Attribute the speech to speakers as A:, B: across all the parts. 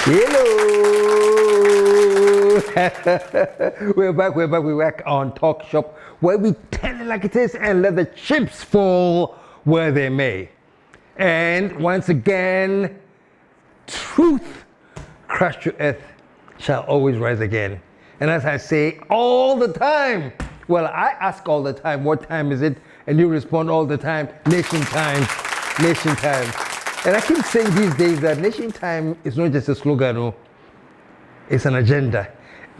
A: Hello! we're back on Talk Shop, where we tell it like it is and let the chips fall where they may. And once again, truth crushed to earth shall always rise again. And as I say all the time, well, I ask all the time, what time is it? And you respond all the time, nation time, nation time. And I keep saying these days that nation time is not just a slogan, no, it's an agenda.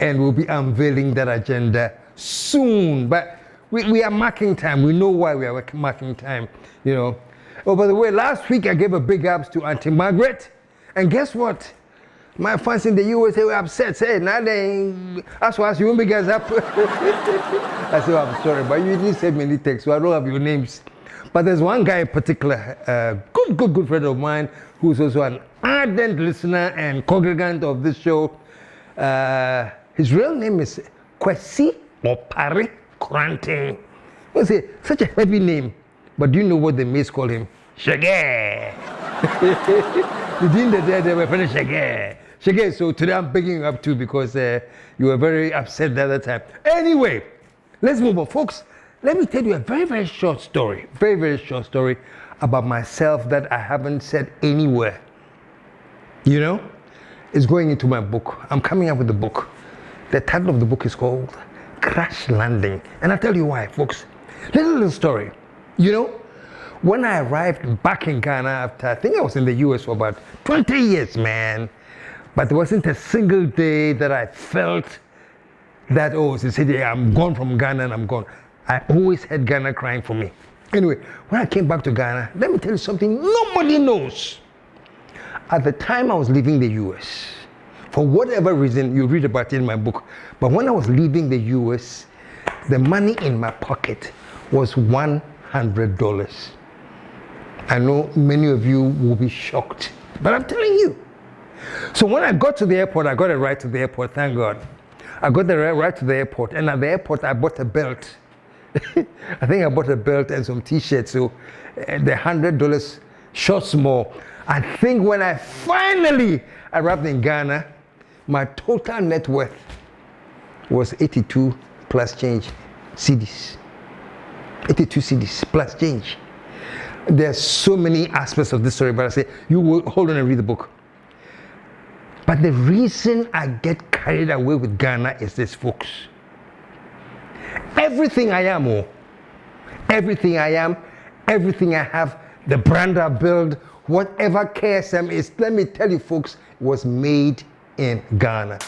A: And we'll be unveiling that agenda soon. But we are marking time. We know why we are marking time, you know. Oh, by the way, last week I gave a big ups to Auntie Margaret. And guess what? My fans in the USA were upset. Say, now they ask you won't be guys up. I said, I'm sorry, but you didn't send me any text, so I don't have your names. But there's one guy in particular, good friend of mine, who's also an ardent listener and congregant of this show. His real name is Kwesi Opare Kranting. What's it? Such a heavy name. But do you know what the mates call him? Shaggy. Within the day, they were pretty Shaggy. Shaggy, so today I'm picking you up too because you were very upset the other time. Anyway, let's move on, folks. Let me tell you a very short story, very short story about myself that I haven't said anywhere. You know, it's going into my book. I'm coming up with a book. The title of the book is called Crash Landing. And I'll tell you why, folks. Little story. You know, when I arrived back in Ghana after, I think I was in the US for about 20 years, man. But there wasn't a single day that I felt that, oh, I'm gone from Ghana and I'm gone. I always had Ghana crying for me. Anyway, when I came back to Ghana, let me tell you something nobody knows. At the time I was leaving the US, for whatever reason, you read about it in my book, but when I was leaving the US, the money in my pocket was $100. I know many of you will be shocked, but I'm telling you. So when I got to the airport, I got a ride to the airport, thank God. I got the ride to the airport, and at the airport, I bought a belt. I think I bought a belt and some t-shirts, so the $100 shots more. I think when I finally arrived in Ghana, my total net worth was 82 plus change cedis. 82 cedis plus change. There's so many aspects of this story, but I say, you will hold on and read the book. But the reason I get carried away with Ghana is this, folks. Everything I am, everything I am, everything I have, the brand I build, whatever KSM is, let me tell you, folks, was made in Ghana.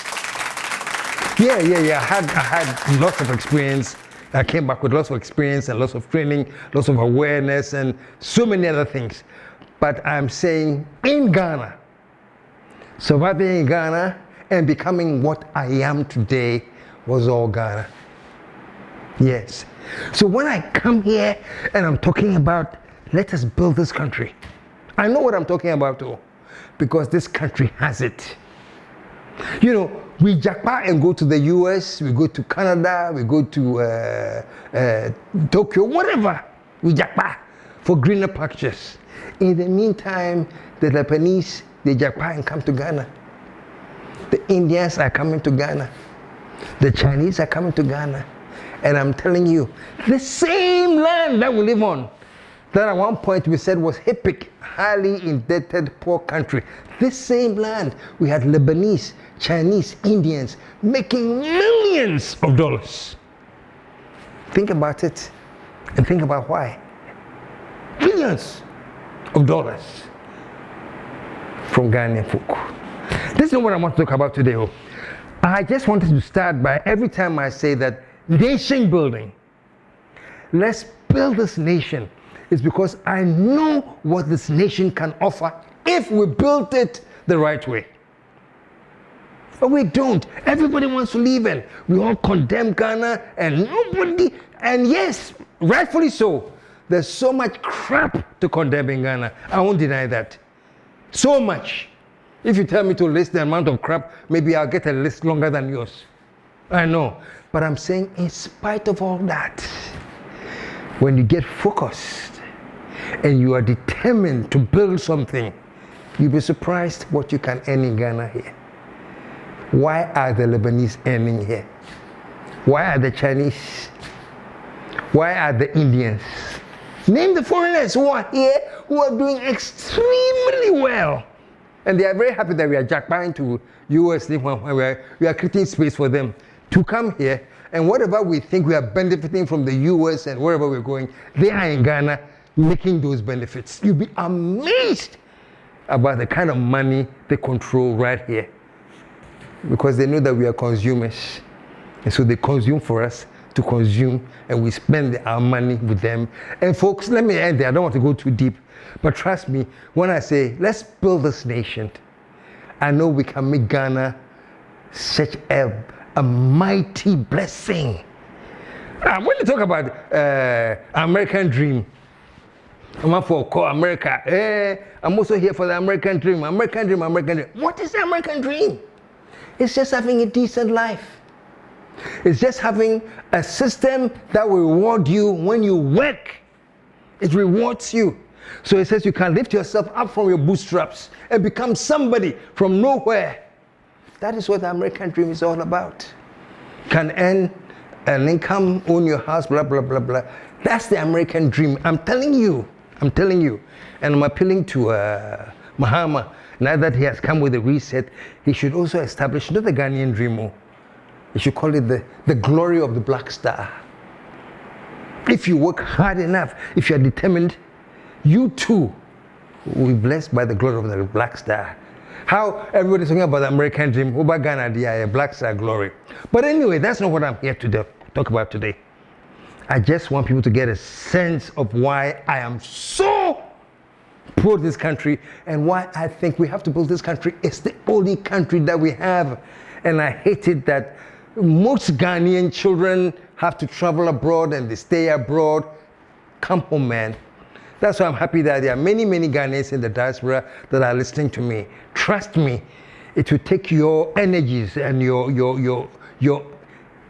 A: Yeah. I had lots of experience. I came back with lots of experience and lots of training, lots of awareness, and so many other things. But I'm saying in Ghana, surviving in Ghana and becoming what I am today was all Ghana. Yes. So when I come here and I'm talking about let us build this country, I know what I'm talking about too, because this country has it. You know, we jackpot and go to the US, we go to Canada, we go to Tokyo, whatever. We jackpot for greener pastures. In the meantime, the Japanese, they jackpot and come to Ghana. The Indians are coming to Ghana. The Chinese are coming to Ghana. And I'm telling you, the same land that we live on, that at one point we said was HIPIC, highly indebted, poor country. This same land, we had Lebanese, Chinese, Indians making millions of dollars. Think about it and think about why. Millions of dollars from Ghanaian folk. This is not what I want to talk about today. I just wanted to start by every time I say that nation building, let's build this nation, is because I know what this nation can offer if we build it the right way. But we don't. Everybody wants to live in. We all condemn Ghana and nobody, and yes, rightfully so. There's so much crap to condemn in Ghana. I won't deny that. So much. If you tell me to list the amount of crap, maybe I'll get a list longer than yours. I know. But I'm saying in spite of all that, when you get focused and you are determined to build something, You'll be surprised what you can earn in Ghana here. Why are the Lebanese earning here? Why are the Chinese? Why are the Indians? Name the foreigners who are here, who are doing extremely well. And they are very happy that we are jackpotting to US, we are creating space for them to come here. And whatever we think we are benefiting from the US and wherever we're going, they are in Ghana making those benefits. You'll be amazed about the kind of money they control right here. Because they know that we are consumers. And so they consume for us to consume, and we spend our money with them. And folks, let me end there. I don't want to go too deep. But trust me, when I say, let's build this nation, I know we can make Ghana such a mighty blessing. When you talk about American dream, I'm for America. I'm also here for the American dream. American dream, American dream. What is the American dream? It's just having a decent life. It's just having a system that will reward you when you work. It rewards you. So it says you can lift yourself up from your bootstraps and become somebody from nowhere. That is what the American dream is all about. You can earn an income, own your house, blah, blah, blah, blah. That's the American dream. I'm telling you. And I'm appealing to Mahama. Now that he has come with a reset, he should also establish not the Ghanaian dream. He should call it the glory of the black star. If you work hard enough, if you're determined, you too will be blessed by the glory of the black star. How everybody's talking about the American dream, over Ghana, the black star glory. But anyway, that's not what I'm here to talk about today. I just want people to get a sense of why I am so pro this country and why I think we have to build this country. It's the only country that we have. And I hate it that most Ghanaian children have to travel abroad and they stay abroad. Come home, man. That's why I'm happy that there are many, many Ghanaians in the diaspora that are listening to me. Trust me, it will take your energies and your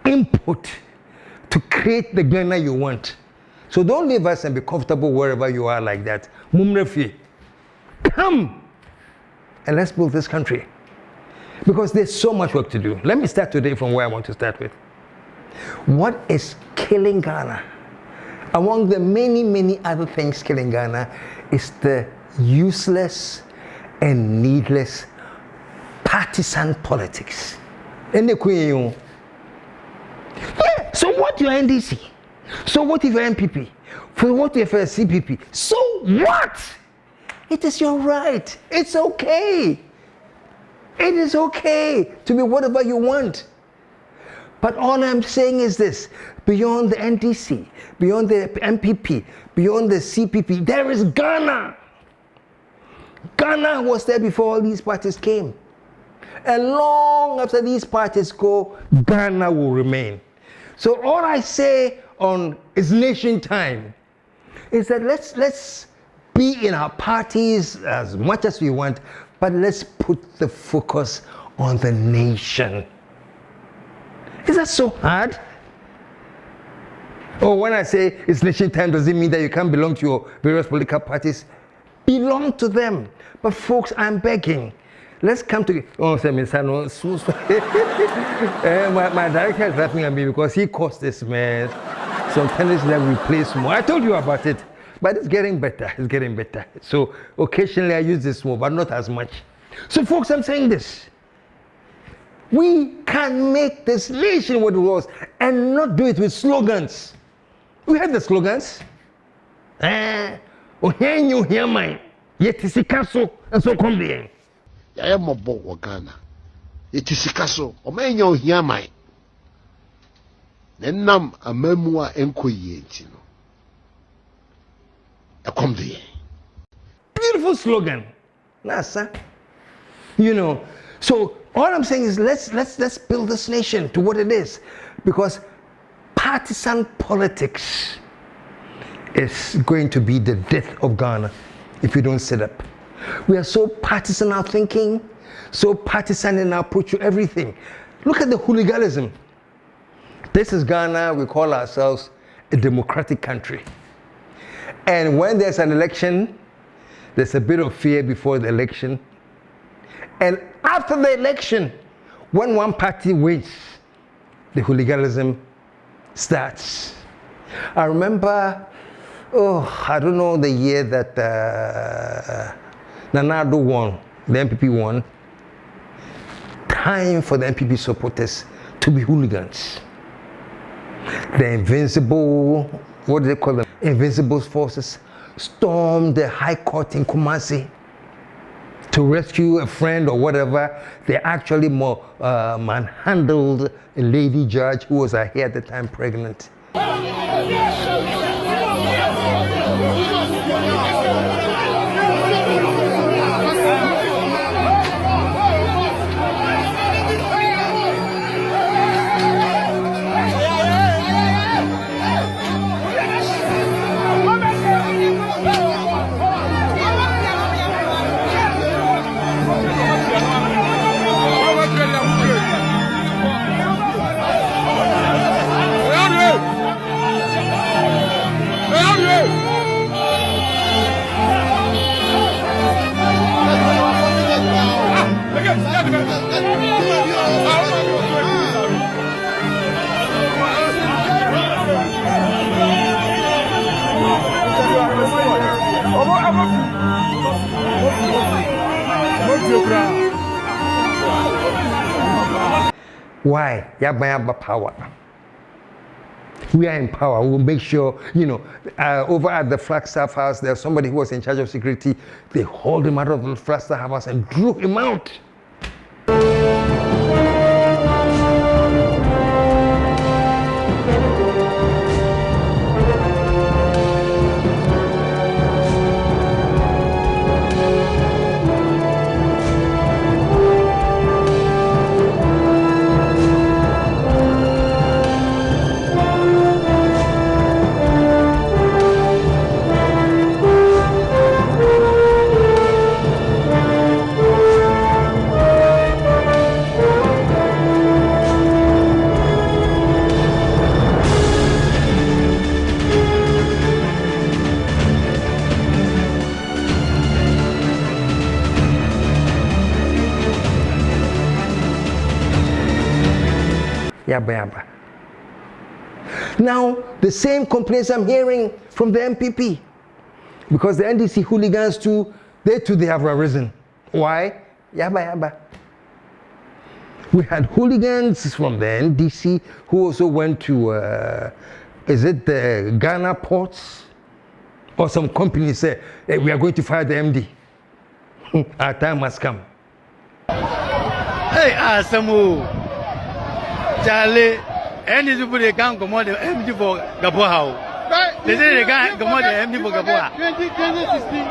A: input to create the Ghana you want. So don't leave us and be comfortable wherever you are like that. Mumrefi, come and let's build this country. Because there's so much work to do. Let me start today from where I want to start with. What is killing Ghana? Among the many, many other things killing Ghana is the useless and needless partisan politics. Yeah, so what your NDC? So what if your NPP? For what if your CPP? So what? It is your right. It's okay. It is okay to be whatever you want. But all I'm saying is this, beyond the NDC, beyond the NPP, beyond the CPP, there is Ghana. Ghana was there before all these parties came. And long after these parties go, Ghana will remain. So all I say on It's Nation Time is that let's be in our parties as much as we want, but let's put the focus on the nation. Is that so hard? Or when I say it's nation time, does it mean that you can't belong to your various political parties? Belong to them. But folks, I'm begging. Let's come together. Oh, my director is laughing at me because he caused this, man. Some tendency that we play small. I told you about it. But it's getting better. It's getting better. So occasionally I use this more, but not as much. So folks, I'm saying this. We can make this nation what it was and not do it with slogans. We have the slogans. Oh, here you hear mine. Yet is Picasso and so come there.
B: I am a boy Ghana. It is Picasso. O man you hear mine. Then nam a memoir enquire. I come there.
A: Beautiful slogan. Nasa. You know, so all I'm saying is let's build this nation to what it is, because partisan politics is going to be the death of Ghana if we don't sit up. We are so partisan in our thinking, so partisan in our approach to everything. Look at the hooliganism. This is Ghana. We call ourselves a democratic country. And when there's an election, there's a bit of fear before the election. And after the election, when one party wins, the hooliganism starts. I remember, I don't know the year that Nanado won, the NPP won. Time for the NPP supporters to be hooligans. The invincible, what do they call them? Invincible forces stormed the High Court in Kumasi to rescue a friend or whatever. They actually manhandled a lady judge who was here at the time pregnant. Why? Yaba power. We are in power. We'll make sure, over at the Flagstaff House, there's somebody who was in charge of security. They hauled him out of the Flagstaff House and drew him out. Yaba. Now, the same complaints I'm hearing from the NPP, because the NDC hooligans too, they have arisen. Why? Yaba. We had hooligans from the NDC who also went to, is it the Ghana ports? Or some company said, hey, we are going to fire the MD. Our time has come.
C: Hey, Asamu. Charlie, any people they can't come on the MD for Gaboa. They say they can't come on the MD for Gaboa.
D: 2016.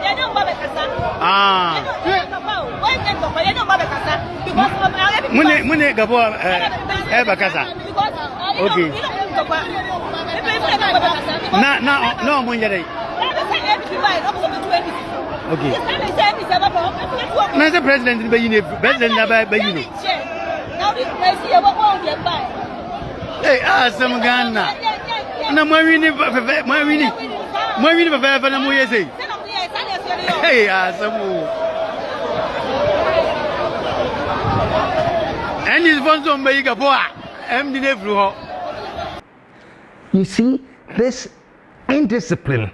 C: Mune Gaboa, Bakasa. Okay. No, Munjay. Okay. Mr. President, President Nabai. Hey, some Ghana. No, my winning for Hey, some. And his one's on Gaboa.
A: You see, this indiscipline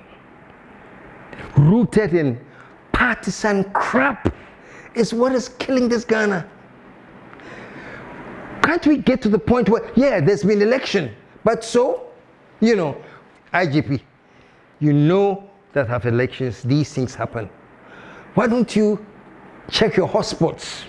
A: rooted in partisan crap is what is killing this Ghana. Can't we get to the point where, yeah, there's been election, but so, IGP, you know that after elections, these things happen. Why don't you check your hotspots,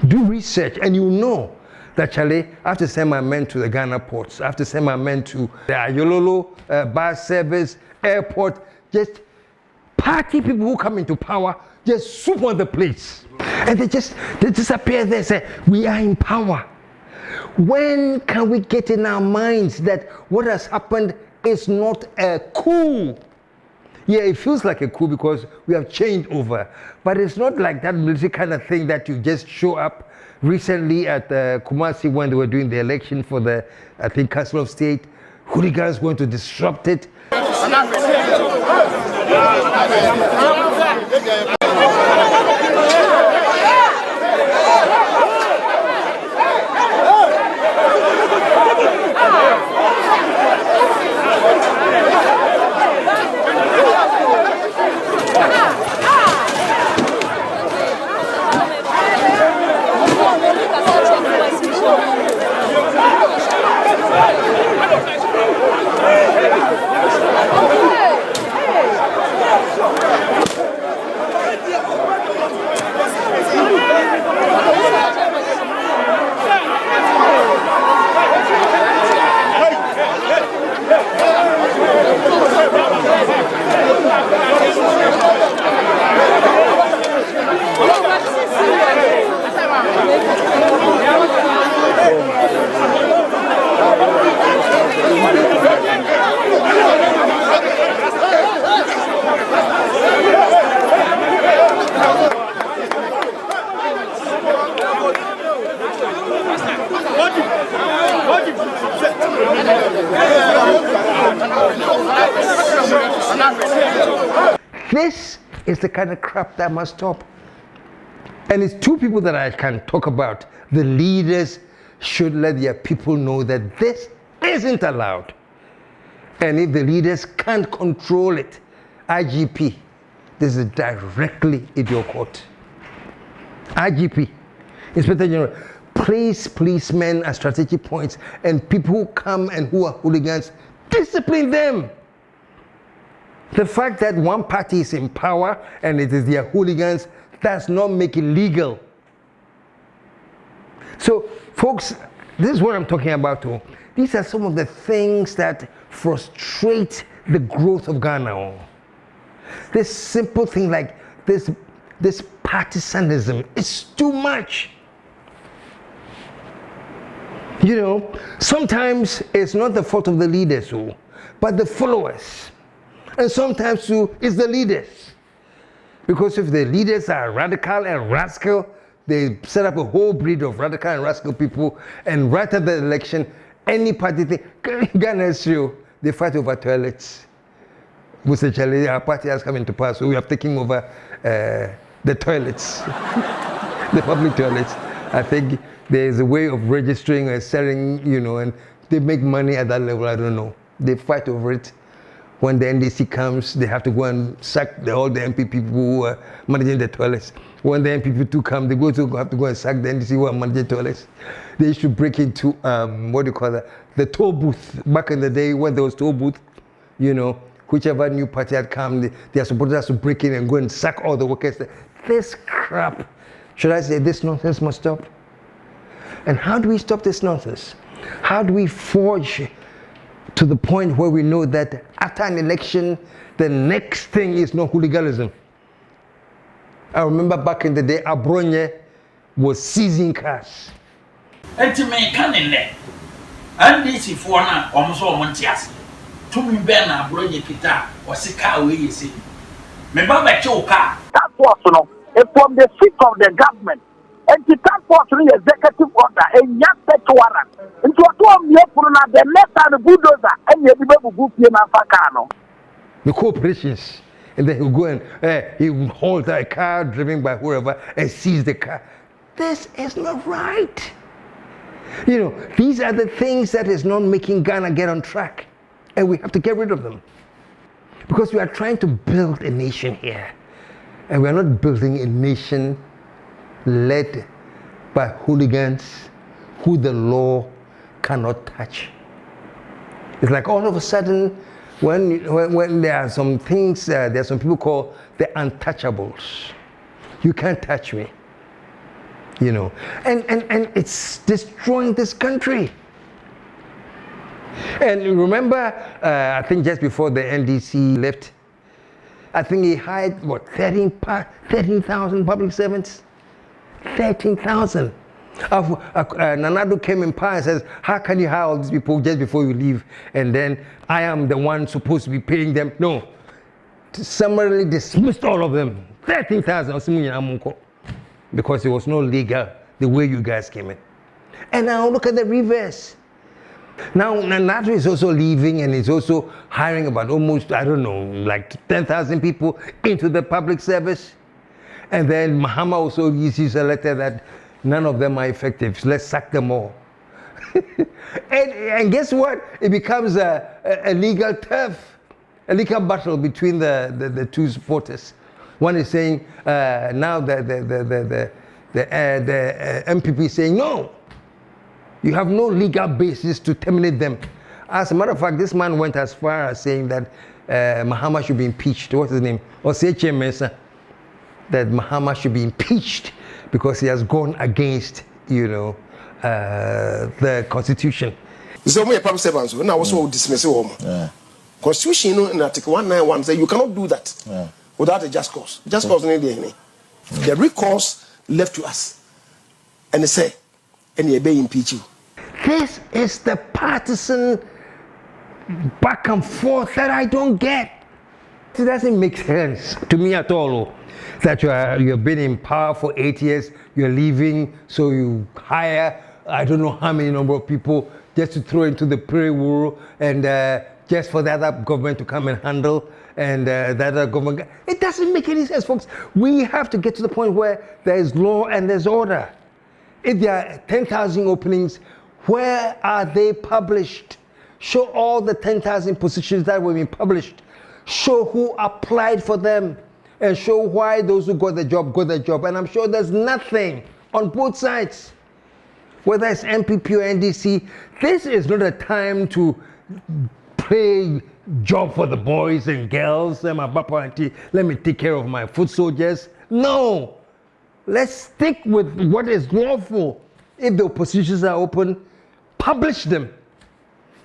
A: do research, and you know that, Charlie, I have to send my men to the Ghana ports, I have to send my men to the Ayololo bus service, airport, just party people who come into power, just swoop on the place. And they disappear there and say, we are in power. When can we get in our minds that what has happened is not a coup? Yeah, it feels like a coup because we have changed over. But it's not like that military kind of thing that you just show up. Recently at Kumasi when they were doing the election for the, I think, Council of State, hooligans went to disrupt it. This is the kind of crap that must stop. And it's two people that I can talk about. The leaders should let their people know that this isn't allowed. And if the leaders can't control it, IGP, this is directly in your court. IGP, Inspector General, place policemen at strategic points, and people who come and who are hooligans, discipline them. The fact that one party is in power and it is their hooligans does not make it legal. So, folks, this is what I'm talking about too. These are some of the things that frustrate the growth of Ghana. This simple thing like this partisanism is too much. You know, sometimes it's not the fault of the leaders, but the followers. And sometimes too, it's the leaders. Because if the leaders are radical and rascal, they set up a whole breed of radical and rascal people, and right at the election, any party thing, Ghana is true, they fight over toilets. Mr. Charlie, our party has come into power, so we have taken over the toilets, the public toilets. I think there's a way of registering and selling, you know, and they make money at that level, I don't know. They fight over it. When the NDC comes, they have to go and sack all the NPP people who are managing the toilets. When the NPP too come, they have to go and sack the NDC who are managing toilets. They should break into, what do you call that? The toll booth. Back in the day when there was toll booth, you know, whichever new party had come, their supporters to break in and go and sack all the workers. This crap, should I say, this nonsense must stop. And how do we stop this nonsense? How do we forge to the point where we know that after an election, the next thing is not hooliganism? I remember back in the day, Abronye was seizing cars.
D: Ultimately, NDC for now, almost all Montias. To me, Ben Abronye Kita was a car we see. Me baba choka.
E: That was from the seat of the government. And the transport executive order and young search warrant. Into a 12 year for the left and the bulldozer and you will go to Fakano.
A: The corporations, and then he'll go and he will hold a car driven by whoever and seize the car. This is not right. You know, these are the things that is not making Ghana get on track. And we have to get rid of them. Because we are trying to build a nation here. And we are not building a nation led by hooligans who the law cannot touch. It's like all of a sudden, when there are some things, there are some people called the untouchables. You can't touch me, you know. And it's destroying this country. And remember, I think just before the NDC left, I think he hired, 13,000 public servants? 13,000. Nanado came in power and says, how can you hire all these people just before you leave? And then I am the one supposed to be paying them. No. Summarily dismissed all of them. 13,000. Because it was not legal the way you guys came in. And now look at the reverse. Now Nanado is also leaving and is also hiring about almost, I don't know, like 10,000 people into the public service. And then Mahama also issues a letter that none of them are effective. So let's sack them all. and guess what? It becomes a legal turf, a legal battle between the two supporters. One is saying now the NPP is saying no. You have no legal basis to terminate them. As a matter of fact, this man went as far as saying that Mahama should be impeached. What's his name? Osei Mensah. That Mahama should be impeached because he has gone against, you know, the Constitution.
F: So we are public servants. Now also dismiss it. Constitution in Article 191 says you cannot do that without a just cause. Just cause need any. The recourse left to us, and they say, and they may impeach you.
A: This is the partisan back and forth that I don't get. It doesn't make sense to me at all. That you've been in power for 8 years, you're leaving, so you hire I don't know how many number of people just to throw into the payroll and just for the other government to come and handle and that are government. It doesn't make any sense, folks. We have to get to the point where there is law and there's order. If there are 10,000 openings, where are they published? Show all the 10,000 positions that were being published. Show who applied for them, and show why those who got the job. And I'm sure there's nothing on both sides. Whether it's NPP or NDC, this is not a time to play job for the boys and girls. And my papa auntie, let me take care of my foot soldiers. No, let's stick with what is lawful. If the positions are open, publish them.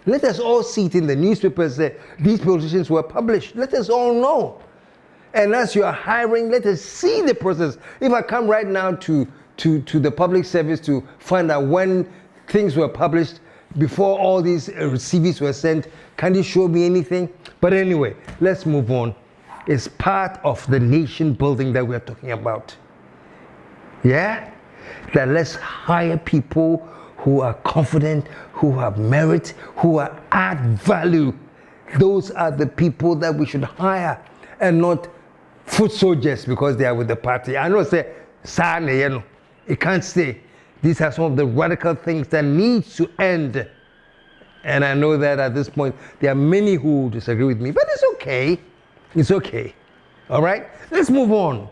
A: Let us all see it in the newspapers that these positions were published. Let us all know. And as you are hiring, let us see the process. If I come right now to the public service to find out when things were published, before all these CVs were sent, can you show me anything? But anyway, let's move on. It's part of the nation building that we're talking about. Yeah? That let's hire people who are confident, who have merit, who are add value. Those are the people that we should hire, and not foot soldiers because they are with the party. I know say, it can't stay. These are some of the radical things that need to end. And I know that at this point, there are many who disagree with me, but it's okay. It's okay. All right? Let's move on.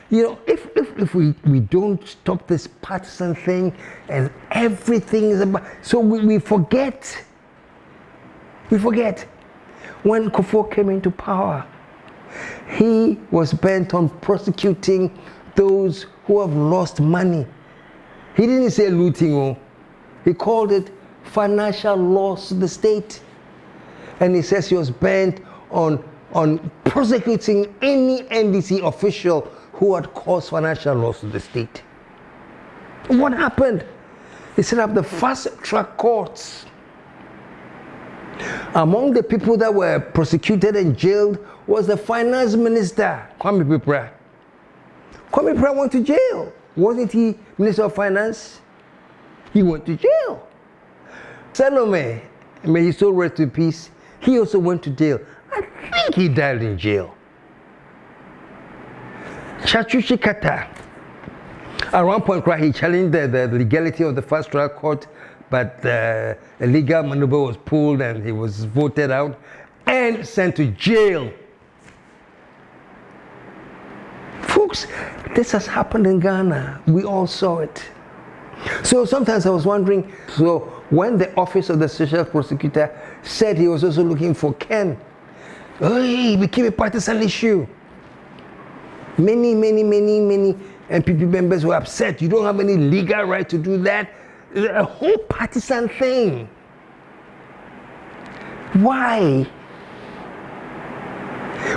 A: You know, if we don't stop this partisan thing and everything is about, so we forget. We forget. When Kufuor came into power, he was bent on prosecuting those who have lost money. He didn't say looting, he called it financial loss to the state. And he says he was bent on prosecuting any NDC official who had caused financial loss to the state. What happened? He set up the fast-track courts. Among the people that were prosecuted and jailed was the finance minister, Kwame Pipra. Kwame Pipra went to jail. Wasn't he Minister of Finance? He went to jail. Salome, may he so rest in peace, he also went to jail. I think he died in jail. Chachushi Kata, at one point, he challenged the legality of the fast track court, but a legal maneuver was pulled and he was voted out and sent to jail. Folks, this has happened in Ghana. We all saw it. So sometimes I was wondering, so when the office of the special prosecutor said he was also looking for Ken, it became a partisan issue. Many NPP members were upset. You don't have any legal right to do that. A whole partisan thing. Why?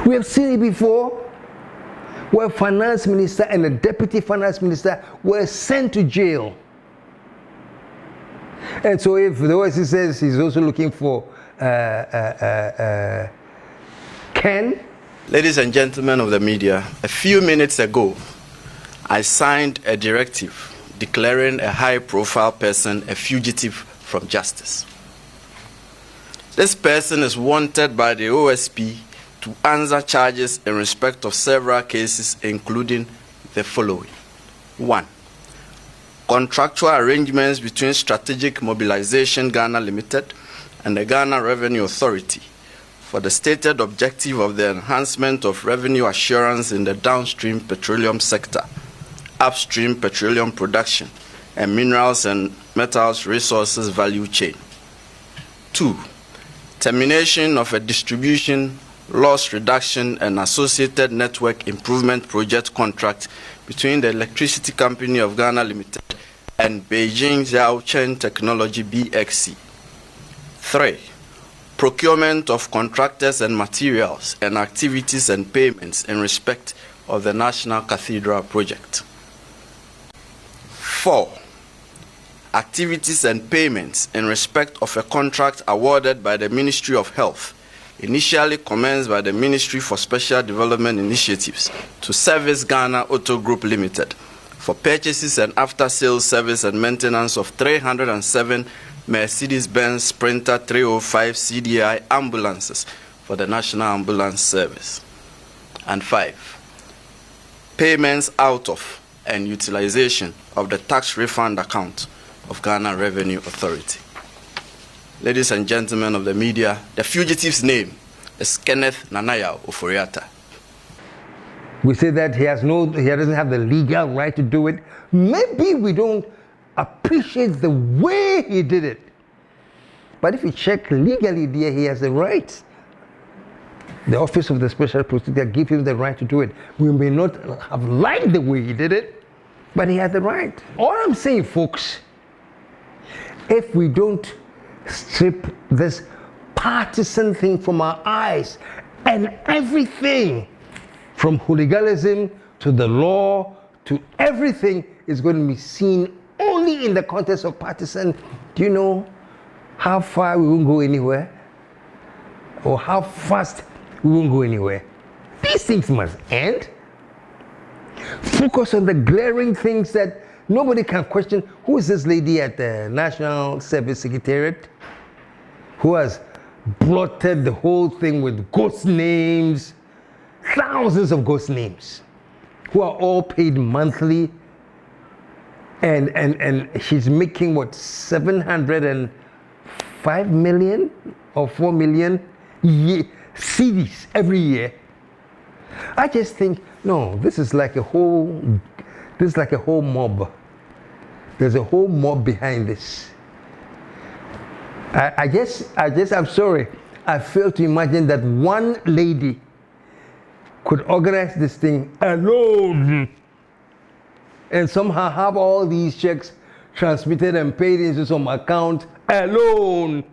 A: We have seen it before, where finance minister and the deputy finance minister were sent to jail. And so if the OSC says he's also looking for Ken.
G: Ladies and gentlemen of the media, a few minutes ago, I signed a directive declaring a high-profile person a fugitive from justice. This person is wanted by the OSP to answer charges in respect of several cases, including the following. 1. Contractual arrangements between Strategic Mobilization Ghana Limited and the Ghana Revenue Authority for the stated objective of the enhancement of revenue assurance in the downstream petroleum sector, upstream petroleum production, and minerals and metals resources value chain. 2. Termination of a distribution, loss reduction, and associated network improvement project contract between the Electricity Company of Ghana Limited and Beijing Zhaochen Technology BXC. 3. Procurement of contractors and materials and activities and payments in respect of the National Cathedral project. 4. Activities and payments in respect of a contract awarded by the Ministry of Health, initially commenced by the Ministry for Special Development Initiatives to Service Ghana Auto Group Limited for purchases and after-sales service and maintenance of 307 Mercedes-Benz Sprinter 305 CDI ambulances for the National Ambulance Service. And 5, payments out of and utilization of the tax refund account of Ghana Revenue Authority. Ladies and gentlemen of the media, the fugitive's name is Kenneth Nanaya Oforiatta.
A: We say that he doesn't have the legal right to do it. Maybe we don't appreciate the way he did it. But if you check legally there, he has the right. The Office of the Special Prosecutor give him the right to do it. We may not have liked the way he did it, but he has the right. All I'm saying, folks, if we don't strip this partisan thing from our eyes, and everything from hooliganism to the law to everything is going to be seen only in the context of partisan, do you know how far we won't go anywhere? Or how fast we won't go anywhere? These things must end. Focus on the glaring things that nobody can question. Who is this lady at the National Service Secretariat who has blotted the whole thing with ghost names, thousands of ghost names, who are all paid monthly, and she's making what, 705 million or 4 million CDs every year? I just think, no, this is like a whole mob. There's a whole mob behind this. I'm sorry, I fail to imagine that one lady could organize this thing alone and somehow have all these checks transmitted and paid into some account alone.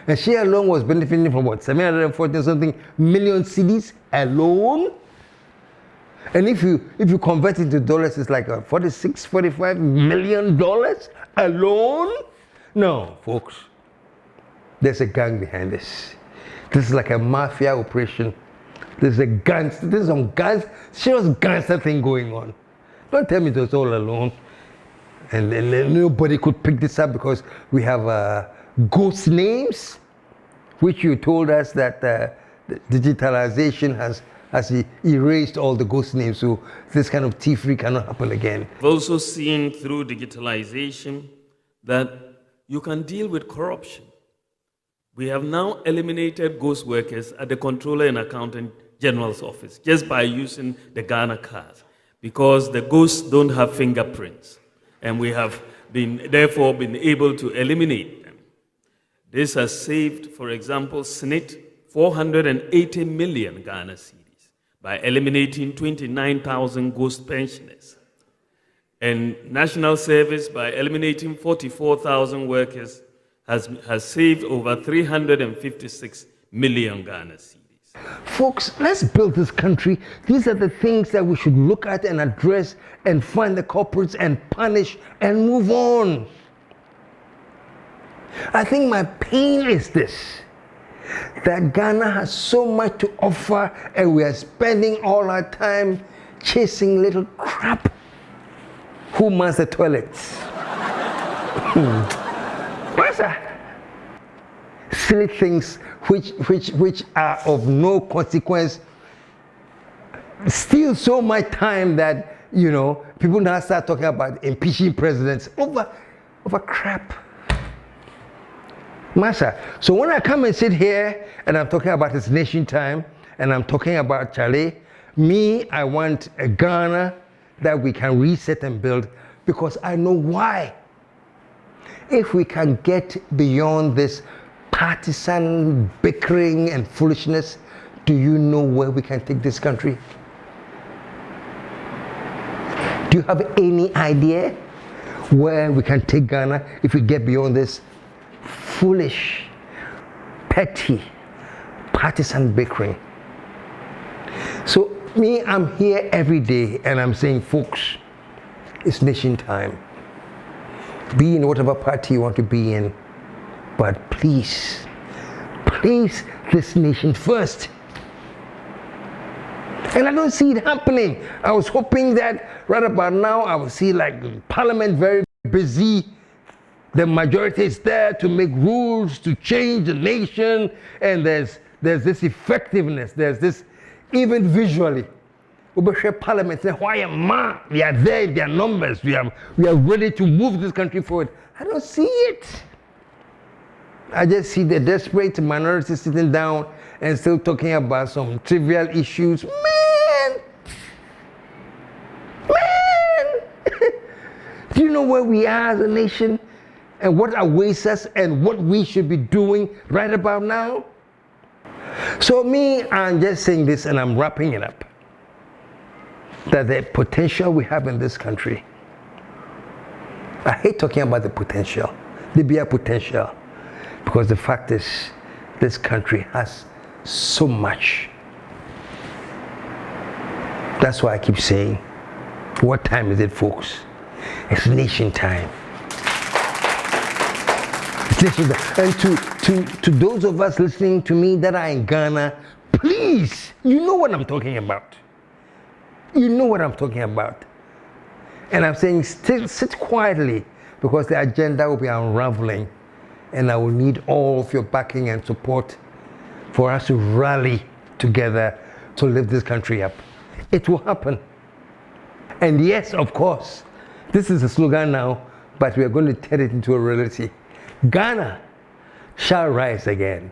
A: And she alone was benefiting from what, 740 something million CDs alone? And if you convert it to dollars, it's like $45 million alone? No, folks. There's a gang behind this. This is like a mafia operation. There's some serious gangster thing going on. Don't tell me it was all alone. And nobody could pick this up because we have ghost names, which you told us that the digitalization has erased all the ghost names. So this kind of thievery cannot happen again.
H: We've also seen through digitalization that you can deal with corruption. We have now eliminated ghost workers at the Controller and Accountant General's office just by using the Ghana card, because the ghosts don't have fingerprints, and we have therefore been able to eliminate them. This has saved, for example, SNIT 480 million Ghana cedis by eliminating 29,000 ghost pensioners, and National Service by eliminating 44,000 workers has saved over 356 million Ghana cedis.
A: Folks, let's build this country. These are the things that we should look at and address and find the culprits and punish and move on. I think my pain is this, that Ghana has so much to offer and we are spending all our time chasing little crap. Who mans the toilets? What's that? Silly things which are of no consequence steal so much time that, you know, people now start talking about impeaching presidents over crap. Masha, so when I come and sit here and I'm talking about It's Nation Time and I'm talking about Charlie, I want a Ghana that we can reset and build, because I know why. If we can get beyond this partisan bickering and foolishness, do you know where we can take this country? Do you have any idea where we can take Ghana if we get beyond this foolish, petty, partisan bickering? So I'm here every day and I'm saying, folks, it's nation time. Be in whatever party you want to be in, but please, this nation first. And I don't see it happening. I was hoping that right about now I would see like Parliament very busy. The majority is there to make rules, to change the nation, and there's there's this effectiveness, there's this, even visually. Parliament, why am I? We are there, there are numbers, we are ready to move this country forward. I don't see it. I just see the desperate minority sitting down and still talking about some trivial issues. Man! Do you know where we are as a nation and what awaits us and what we should be doing right about now? So me, I'm just saying this and I'm wrapping it up. That the potential we have in this country, I hate talking about the potential, the bare potential, because the fact is this country has so much. That's why I keep saying, what time is it, folks? It's nation time. It's nation time. And to those of us listening to me that are in Ghana, please, you know what I'm talking about. You know what I'm talking about. And I'm saying sit quietly, because the agenda will be unraveling, and I will need all of your backing and support for us to rally together to lift this country up. It will happen. And yes, of course, this is a slogan now, but we are going to turn it into a reality. Ghana shall rise again.